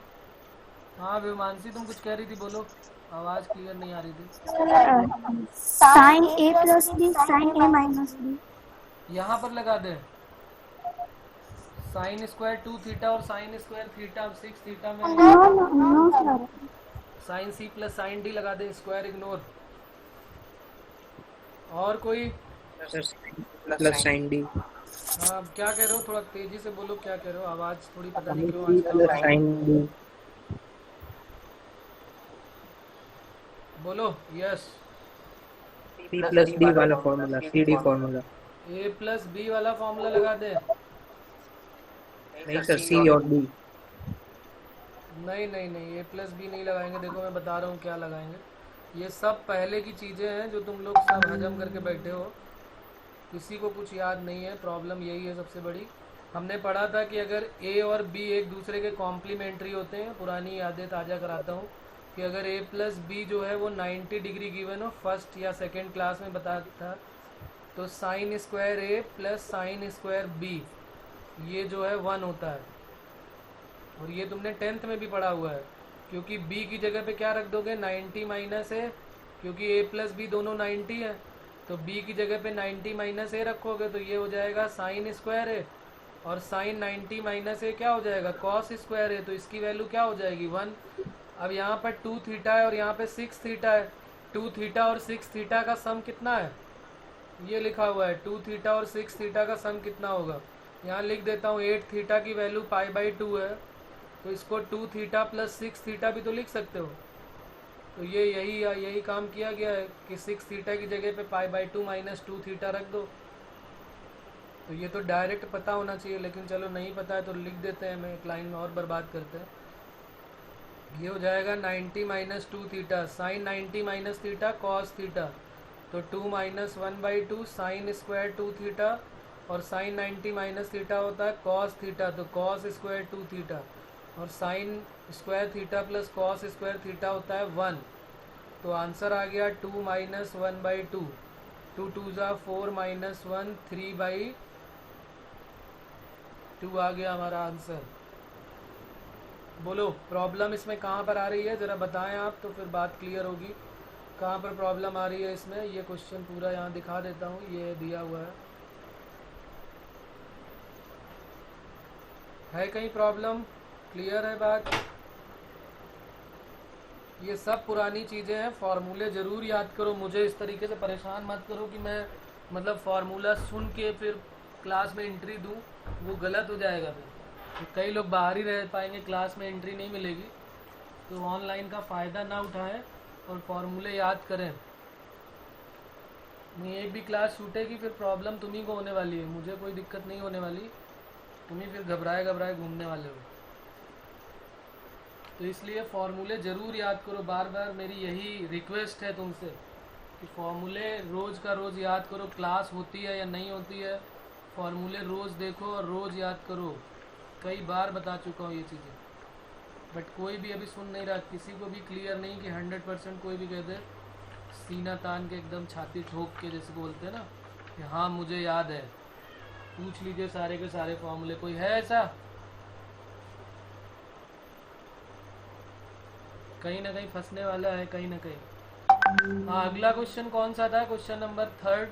हाँ विमानसी तुम कुछ कह रही थी, बोलो, आवाज क्लियर नहीं आ रही थी। Sine A plus B sine A minus B. यहाँ पर लगा दे साइन स्क्वायर 2 थीटा और साइन स्क्वायर थीटा 6 थीटा में no sir, sine C plus sine D लगा दे, स्क्वायर इग्नोर। और कोई? Plus sine D. हाँ क्या कह रहे हो? थोड़ा तेजी से बोलो, क्या कह रहे हो? आवाज थोड़ी पता नहीं क्यों आजकल। साइन डी बोलो। यस, सी प्लस डी वाला फॉर्मूला, सी डी फॉर्मूला। ए प्लस बी वाला फॉर्मूला लगा दे। नहीं सर, सी और डी। नहीं नहीं नहीं, ए प्लस बी नहीं लगाएंगे। देखो मैं बता रहा हूँ क्या लगाएंगे। ये सब पहले की चीज़ें हैं जो तुम लोग सब हजम करके बैठे हो, किसी को कुछ याद नहीं है। प्रॉब्लम यही है सबसे बड़ी। हमने पढ़ा था कि अगर ए और बी एक दूसरे के कॉम्प्लीमेंट्री होते हैं, पुरानी यादें ताज़ा कराता हूँ, कि अगर ए प्लस बी जो है वो 90 डिग्री गिवन हो, फर्स्ट या सेकेंड क्लास में बताया था, तो साइन स्क्वायर ए प्लस साइन स्क्वायर बी ये जो है 1 होता है। और ये तुमने 10th में भी पढ़ा हुआ है, क्योंकि b की जगह पे क्या रख दोगे, 90 माइनस a, क्योंकि a प्लस b दोनों 90 है, तो b की जगह पे 90 माइनस a रखोगे तो ये हो जाएगा साइन स्क्वायर a, और साइन 90 माइनस a क्या हो जाएगा, कॉस स्क्वायर a, तो इसकी वैल्यू क्या हो जाएगी 1। अब यहाँ पर 2 थीटा है और यहाँ पे 6 थीटा है, 2 थीटा और 6 थीटा का सम कितना है, ये लिखा हुआ है 2 थीटा और 6 थीटा का सम कितना होगा। यहाँ लिख देता हूँ 8 थीटा की वैल्यू π/2 है, तो इसको 2 थीटा प्लस 6 थीटा भी तो लिख सकते हो। तो ये यही काम किया गया है कि 6 थीटा की जगह पे π/2 माइनस 2 थीटा रख दो। तो ये तो डायरेक्ट पता होना चाहिए, लेकिन चलो नहीं पता है तो लिख देते हैं, मैं एक लाइन और बर्बाद करते हैं। ये हो जाएगा 90 minus 2 theta, sine 90 minus theta cos theta, तो 2 माइनस 1/2 साइन स्क्वायर 2 थीटा, और साइन 90 माइनस थीटा होता है कॉस थीटा, तो कॉस स्क्वायर 2 थीटा, और sine square theta plus cos square theta होता है 1। तो आंसर आ गया 2 माइनस 1/2, 2 2 ज़ा 4 माइनस 1 3/2 आ गया हमारा आंसर। बोलो प्रॉब्लम इसमें कहाँ पर आ रही है, ज़रा बताएं आप, तो फिर बात क्लियर होगी कहाँ पर प्रॉब्लम आ रही है इसमें। ये क्वेश्चन पूरा यहाँ दिखा देता हूँ, ये दिया हुआ है कहीं प्रॉब्लम, क्लियर है बात। ये सब पुरानी चीज़ें हैं, फार्मूले ज़रूर याद करो, मुझे इस तरीके से परेशान मत करो कि मैं मतलब फार्मूला सुन के फिर क्लास में एंट्री दूँ, वो गलत हो जाएगा फिर। तो कई लोग बाहर ही रह पाएंगे, क्लास में एंट्री नहीं मिलेगी। तो ऑनलाइन का फ़ायदा ना उठाएं और फार्मूले याद करें। नहीं एक भी क्लास छूटेगी फिर प्रॉब्लम तुम्ही को होने वाली है, मुझे कोई दिक्कत नहीं होने वाली, तुम ही फिर घबराए घूमने वाले हो। तो इसलिए फार्मूले ज़रूर याद करो, बार बार मेरी यही रिक्वेस्ट है तुमसे कि फार्मूले रोज़ का रोज़ याद करो। क्लास होती है या नहीं होती है, फार्मूले रोज़ देखो और रोज़ याद करो। कई बार बता चुका हूँ ये चीज़ें, बट कोई भी अभी सुन नहीं रहा, किसी को भी क्लियर नहीं कि 100% कोई भी कह दे सीना तान के एकदम छाती ठोक के जैसे बोलते हैं ना कि हाँ मुझे याद है। पूछ लीजिए सारे के सारे फॉर्मूले, कोई है ऐसा? कहीं ना कहीं फंसने वाला है, कहीं ना कहीं। हाँ अगला क्वेश्चन कौन सा था, क्वेश्चन नंबर 3rd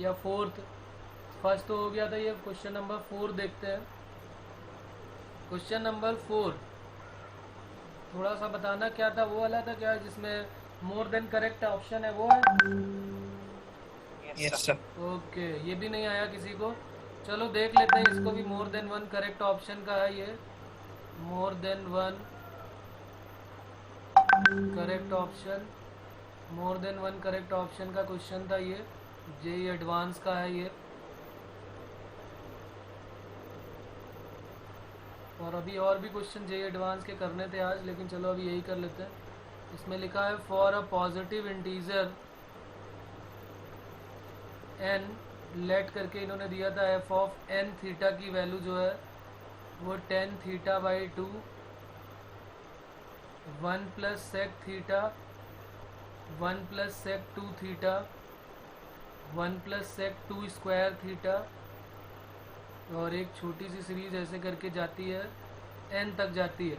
या 4th? फर्स्ट तो हो गया था, ये क्वेश्चन नंबर 4 देखते हैं। क्वेश्चन नंबर 4 थोड़ा सा बताना क्या था, वो वाला था क्या जिसमें मोर देन करेक्ट ऑप्शन है, वो है? Yes sir. ओके, ये भी नहीं आया किसी को, चलो देख लेते हैं इसको भी। मोर देन 1 करेक्ट ऑप्शन का है ये, more than 1 correct option, more than 1 correct option का क्वेश्चन था ये, जेईई एडवांस का है ये। और अभी और भी क्वेश्चन जेईई एडवांस के करने थे आज, लेकिन चलो अभी यही कर लेते हैं। इसमें लिखा है for a positive integer n, let करके इन्होंने दिया था f ऑफ n थीटा की वैल्यू जो है वो tan θ/2 1 plus sec theta 1 plus sec 2 theta 1 plus sec 2 square theta, और एक छोटी सी सीरीज ऐसे करके जाती है n तक जाती है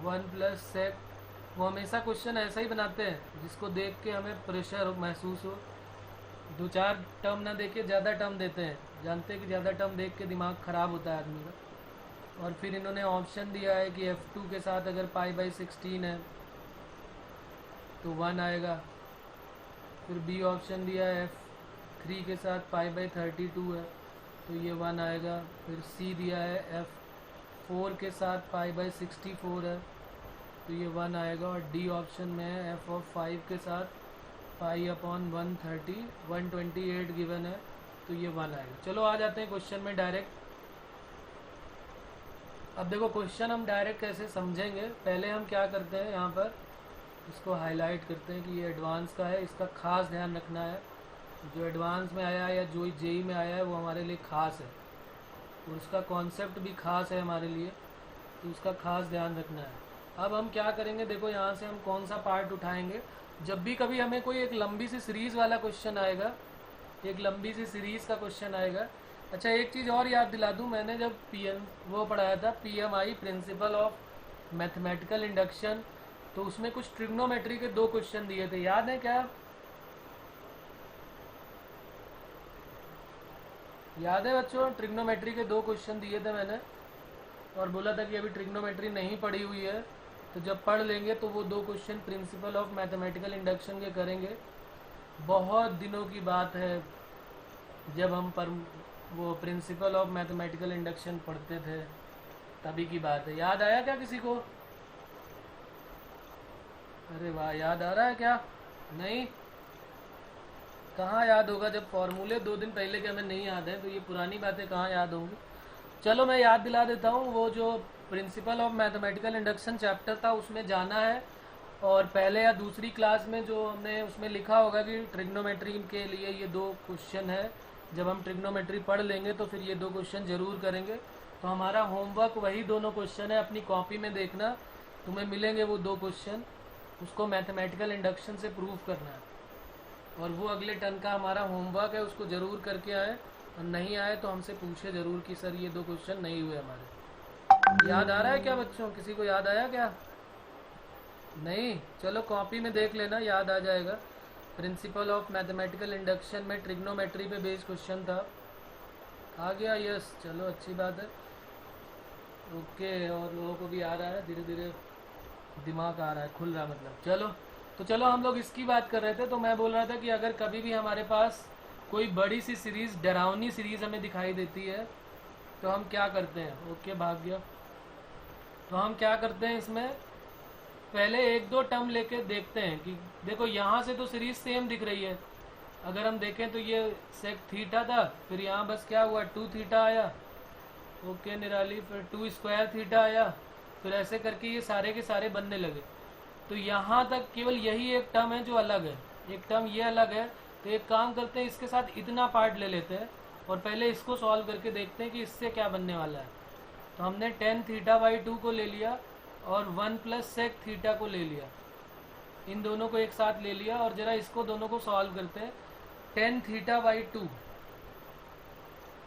1 प्लस सेक। वो हमेशा क्वेश्चन ऐसा ही बनाते हैं जिसको देख के हमें प्रेशर महसूस हो, 2-4 टर्म ना देके ज़्यादा टर्म देते हैं, जानते हैं कि ज़्यादा टर्म देख के दिमाग ख़राब होता है आदमी का। और फिर इन्होंने ऑप्शन दिया है कि f2 के साथ अगर π/16 है तो 1 आएगा। फिर b ऑप्शन दिया है f3 के साथ π/32 है तो ये 1 आएगा। फिर c दिया है f4 के साथ π/64 है तो ये 1 आएगा। और डी ऑप्शन में है f ऑफ 5 के साथ π/130 128 गिवन है तो ये 1 आएगा। चलो आ जाते हैं क्वेश्चन में डायरेक्ट। अब देखो क्वेश्चन हम डायरेक्ट कैसे समझेंगे, पहले हम क्या करते हैं यहाँ पर इसको हाईलाइट करते हैं कि ये एडवांस का है, इसका खास ध्यान रखना है। जो एडवांस में आया है या जो जेईई में आया है वो हमारे लिए खास है और उसका कॉन्सेप्ट भी खास है हमारे लिए, तो उसका खास ध्यान रखना है। अब हम क्या करेंगे, देखो यहाँ से हम कौन सा पार्ट उठाएंगे। जब भी कभी हमें कोई एक लंबी सी सीरीज़ वाला क्वेश्चन आएगा, एक लंबी सी सीरीज़ का क्वेश्चन आएगा, अच्छा एक चीज़ और याद दिला दूं, मैंने जब पीएम वो पढ़ाया था PMI principle of mathematical induction, तो उसमें कुछ ट्रिग्नोमेट्री के 2 क्वेश्चन दिए थे, याद है क्या? याद है बच्चों? ट्रिग्नोमेट्री के 2 क्वेश्चन दिए थे मैंने, और बोला था कि अभी ट्रिग्नोमेट्री नहीं पढ़ी हुई है, तो जब पढ़ लेंगे तो वो 2 question principle of mathematical induction के करेंगे। बहुत दिनों की बात है जब हम पर वो प्रिंसिपल ऑफ मैथमेटिकल इंडक्शन पढ़ते थे, तभी की बात है। याद आया क्या किसी को? अरे वाह, याद आ रहा है क्या? नहीं, कहाँ याद होगा जब फॉर्मूले 2 दिन पहले के हमें नहीं याद है, तो ये पुरानी बातें कहाँ याद होंगी। चलो मैं याद दिला देता हूँ, वो जो principle of mathematical induction chapter था उसमें जाना है, और पहले या दूसरी क्लास में जो हमने उसमें लिखा होगा कि ट्रिग्नोमेट्री के लिए ये 2 क्वेश्चन है, जब हम ट्रिग्नोमेट्री पढ़ लेंगे तो फिर ये 2 क्वेश्चन जरूर करेंगे। तो हमारा होमवर्क वही दोनों क्वेश्चन है, अपनी कॉपी में देखना, तुम्हें मिलेंगे वो 2 क्वेश्चन, उसको मैथमेटिकल इंडक्शन से प्रूव करना है, और वो अगले टर्न का हमारा होमवर्क है, उसको ज़रूर करके आए, और नहीं आए तो हमसे पूछे ज़रूर कि सर ये 2 क्वेश्चन नहीं हुए हमारे। याद आ रहा है क्या बच्चों? किसी को याद आया क्या? नहीं, चलो कॉपी में देख लेना, याद आ जाएगा। प्रिंसिपल ऑफ मैथमेटिकल इंडक्शन में ट्रिग्नोमेट्री पे बेस्ड क्वेश्चन था, आ गया? यस, चलो अच्छी बात है। ओके, और लोगों को भी आ रहा है, धीरे धीरे दिमाग आ रहा है, खुल रहा है मतलब। चलो तो चलो हम लोग इसकी बात कर रहे थे, तो मैं बोल रहा था कि अगर कभी भी हमारे पास कोई बड़ी सी सीरीज़, डरावनी सीरीज़ हमें दिखाई देती है, तो हम क्या करते हैं? ओके, भाग गया। तो हम क्या करते हैं, इसमें पहले 1-2 टर्म लेके देखते हैं कि देखो यहाँ से तो सीरीज़ सेम दिख रही है, अगर हम देखें तो ये सेक थीटा था, फिर यहाँ बस क्या हुआ 2 थीटा आया, ओके निराली, फिर 2 स्क्वायर थीटा आया, फिर ऐसे करके ये सारे के सारे बनने लगे। तो यहाँ तक केवल यही एक टर्म है जो अलग है, एक टर्म ये अलग है। तो एक काम करते हैं, इसके साथ इतना पार्ट ले लेते हैं और पहले इसको सॉल्व करके देखते हैं कि इससे क्या बनने वाला है। तो हमने tan θ/2 को ले लिया और 1 + sec थीटा को ले लिया, इन दोनों को एक साथ ले लिया, और जरा इसको दोनों को सॉल्व करते हैं। tan θ/2,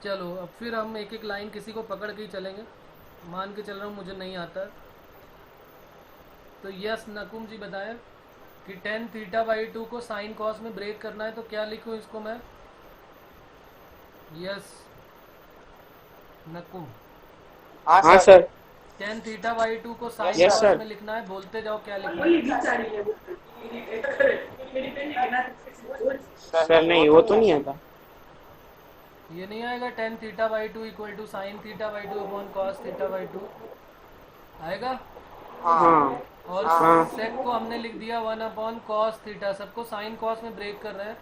चलो अब फिर हम एक एक लाइन किसी को पकड़ के ही चलेंगे, मान के चल रहा हूँ मुझे नहीं आता। तो यस नकुम जी बताएं कि tan θ/2 को साइन कॉस में ब्रेक करना है, तो क्या लिखूं इसको मैं? यस नकुम, हाँ सर। tan θ/2 को साइन Yes, कॉस sir. में लिखना है, बोलते जाओ क्या लिखना है। सर नहीं, वो तो नहीं आता। ये नहीं आएगा tan θ/2 = sin θ/2 अपॉन cos θ/2 आएगा। हाँ और हाँ। सेक को हमने लिख दिया 1 अपॉन कॉस थीटा, सबको साइन कॉस में ब्रेक कर रहे हैं,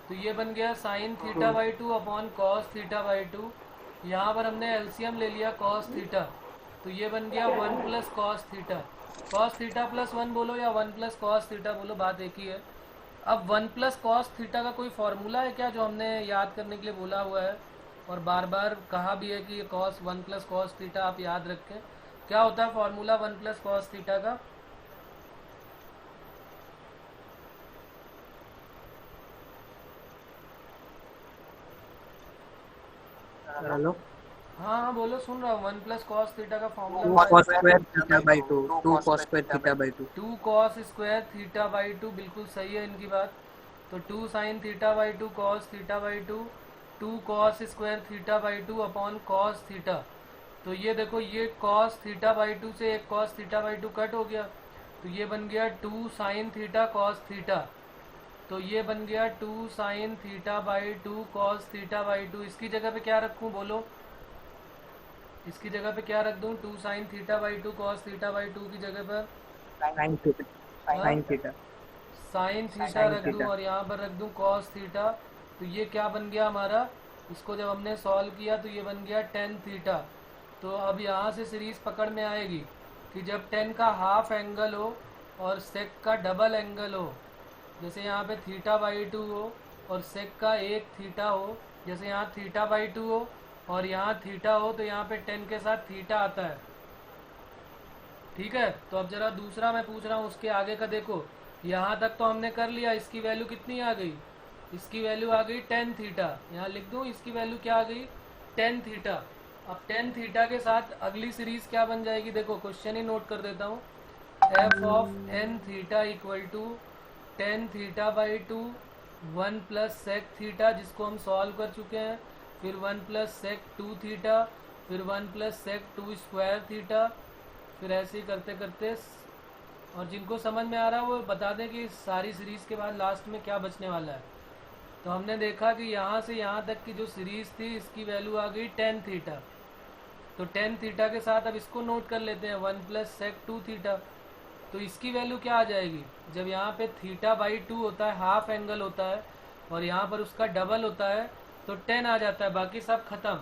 तो ये बन गया sin θ/2 अपॉन कॉस θ/2। यहाँ पर हमने एलसीएम ले लिया कॉस थीटा, तो ये बन गया 1 + cos थीटा। cos थीटा + 1 बोलो या 1 + cos थीटा बोलो, बात एक ही है। अब 1 + cos थीटा का कोई फॉर्मूला है क्या जो हमने याद करने के लिए बोला हुआ है, और बार बार कहा भी है कि ये cos 1 + cos थीटा आप याद रखें। क्या होता है फॉर्मूला 1 + cos थीटा का? हेलो, हाँ बोलो, सुन रहा हूँ। 1 + cos थीटा का formula 2 cos square θ/2, 2 cos square θ/2। 2 cos square θ/2, बिल्कुल सही है इनकी बात। तो 2 sin θ/2 cos θ/2, 2 cos square θ/2 upon cos theta. तो ये देखो, ये cos θ/2 से एक cos θ/2 कट हो गया, तो ये बन गया 2 sin थीटा cos थीटा। तो ये बन गया 2 sin θ/2 cos θ/2। इसकी जगह पे क्या रखूं बोलो? इसकी जगह पे क्या रख दूं? 2 sin θ/2 cos θ/2 की जगह पर sin theta, sin theta, sine theta रख दूं, और यहाँ पर रख दूं cos थीटा। तो ये क्या बन गया हमारा? इसको जब हमने सॉल्व किया तो ये बन गया tan थीटा। तो अब यहाँ से सीरीज पकड़ में आएगी कि जब tan का हाफ एंगल हो और sec का डबल एंगल हो, जैसे यहाँ पे θ/2 हो और sec का एक थीटा हो, जैसे यहाँ θ/2 हो और यहाँ थीटा हो, तो यहाँ पे tan के साथ थीटा आता है। ठीक है, तो अब जरा दूसरा मैं पूछ रहा हूँ, उसके आगे का देखो। यहाँ तक तो हमने कर लिया, इसकी वैल्यू कितनी आ गई? इसकी वैल्यू आ गई tan थीटा। यहाँ लिख दूँ इसकी वैल्यू क्या आ गई? Tan theta. अब टेन थीटा के साथ अगली सीरीज क्या बन जाएगी, देखो क्वेश्चन ही नोट कर देता हूँ। F of N theta equal to tan theta by two 1 plus sec theta, जिसको हम सॉल्व कर चुके हैं, फिर 1 प्लस सेक टू थीटा, फिर 1 plus sec two square theta, फिर ऐसे ही करते करते। और जिनको समझ में आ रहा है वो बता दें कि सारी सीरीज़ के बाद लास्ट में क्या बचने वाला है। तो हमने देखा कि यहाँ से यहाँ तक की जो सीरीज़ थी इसकी वैल्यू आ गई टेन थीटा। तो टेन थीटा के साथ अब इसको नोट कर लेते हैं 1 प्लस सेक टू थीटा। तो इसकी वैल्यू क्या आ जाएगी, जब यहाँ पे थीटा बाई टू होता है, हाफ एंगल होता है, और यहाँ पर उसका डबल होता है, तो 10 आ जाता है, बाकी सब खत्म।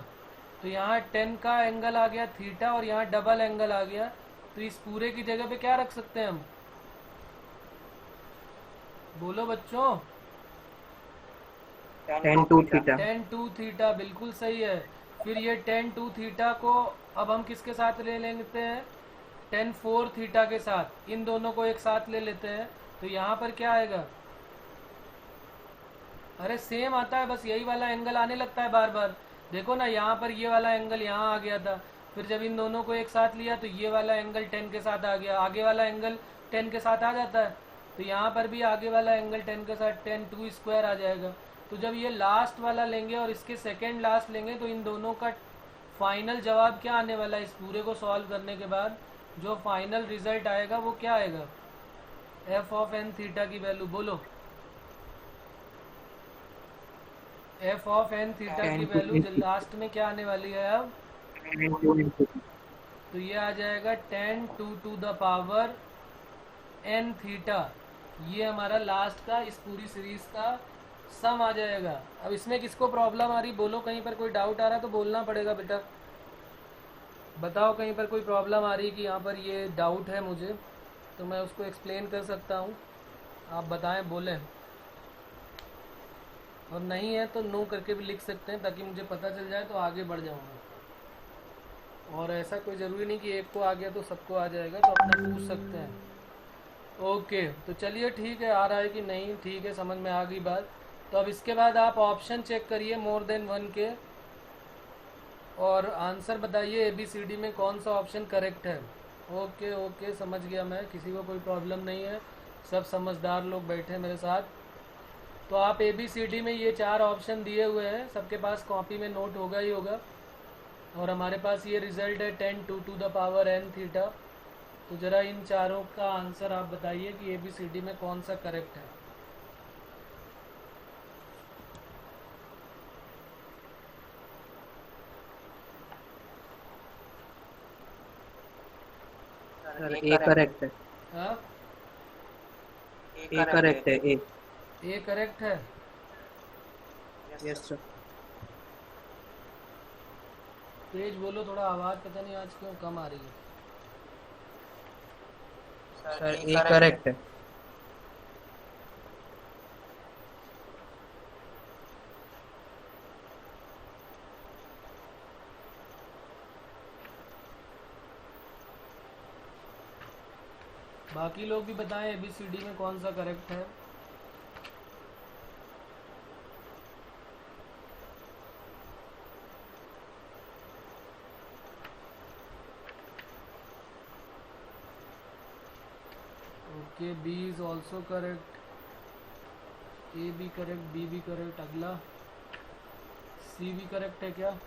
तो यहाँ 10 का एंगल आ गया थीटा और यहाँ डबल एंगल आ गया। तो इस पूरे की जगह पे क्या रख सकते हैं हम, बोलो बच्चों। Tan two theta. Tan two theta बिल्कुल सही है। फिर ये टेन टू थीटा को अब हम किसके साथ ले लेते हैं, टेन फोर थीटा के साथ, इन दोनों को एक साथ ले लेते हैं। तो यहाँ पर क्या आएगा, अरे सेम आता है, बस यही वाला एंगल आने लगता है बार बार। देखो ना, यहाँ पर ये वाला एंगल यहाँ आ गया था, फिर जब इन दोनों को एक साथ लिया तो ये वाला एंगल 10 के साथ आ गया, आगे वाला एंगल 10 के साथ आ जाता है। तो यहाँ पर भी आगे वाला एंगल 10 के साथ 10 टू स्क्वायर आ जाएगा। तो जब ये लास्ट वाला लेंगे और इसके सेकेंड लास्ट लेंगे तो इन दोनों का फाइनल जवाब क्या आने वाला है, इस पूरे को सॉल्व करने के बाद जो फाइनल रिजल्ट आएगा वो क्या आएगा, एफ ऑफ एन थीटा की वैल्यू बोलो। एफ ऑफ एन थीटा की वैल्यू लास्ट में क्या आने वाली है अब, तो ये आ जाएगा 10 to the power N theta. ये हमारा लास्ट का इस पूरी सीरीज का सम आ जाएगा। अब इसमें किसको प्रॉब्लम आ रही, बोलो, कहीं पर कोई डाउट आ रहा है तो बोलना पड़ेगा बेटा। बताओ कहीं पर कोई प्रॉब्लम आ रही है कि यहाँ पर ये डाउट है मुझे, तो मैं उसको एक्सप्लेन कर सकता हूँ, आप बताएं, बोलें। और नहीं है तो नो करके भी लिख सकते हैं, ताकि मुझे पता चल जाए तो आगे बढ़ जाऊँगा। और ऐसा कोई ज़रूरी नहीं कि एक को आ गया तो सबको आ जाएगा, तो अपना पूछ सकते हैं। ओके, तो चलिए ठीक है, आ रहा है कि नहीं, ठीक है, समझ में आ गई बात। तो अब इसके बाद आप ऑप्शन चेक करिए मोर देन वन के, और आंसर बताइए ABCD में कौन सा ऑप्शन करेक्ट है। ओके ओके, समझ गया मैं, किसी को कोई प्रॉब्लम नहीं है, सब समझदार लोग बैठे मेरे साथ। तो आप ABCD में ये 4 ऑप्शन दिए हुए हैं, सबके पास कॉपी में नोट होगा ही होगा। और हमारे पास ये रिजल्ट है 10 to the power N theta. तो ज़रा इन चारों का आंसर आप बताइए कि ABCD में कौन सा करेक्ट है। सर ए करेक्ट है। हाँ, ए करेक्ट है। ए करेक्ट है। Yes sir. तेज बोलो थोड़ा, आवाज़ पता नहीं आज क्यों कम आ रही है। सर ए करेक्ट है। बाकी लोग भी बताएं ABCD में कौन सा करेक्ट है। Okay, B is also correct, A भी करेक्ट, B भी करेक्ट। अगला C भी करेक्ट है क्या?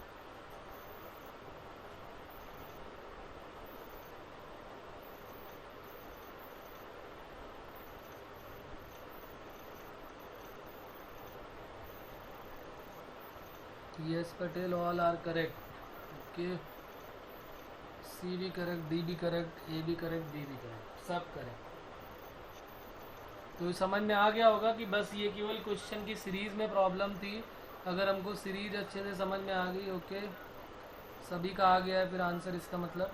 Yes Patel, all are correct. Okay, C भी करेक्ट, D भी करेक्ट, A भी करेक्ट, B भी करेक्ट, सब करेक्ट। तो समझ में आ गया होगा कि बस ये केवल क्वेश्चन की सीरीज़ में प्रॉब्लम थी। अगर हमको सीरीज अच्छे से समझ में आ गई, ओके, सभी का आ गया है फिर आंसर, इसका मतलब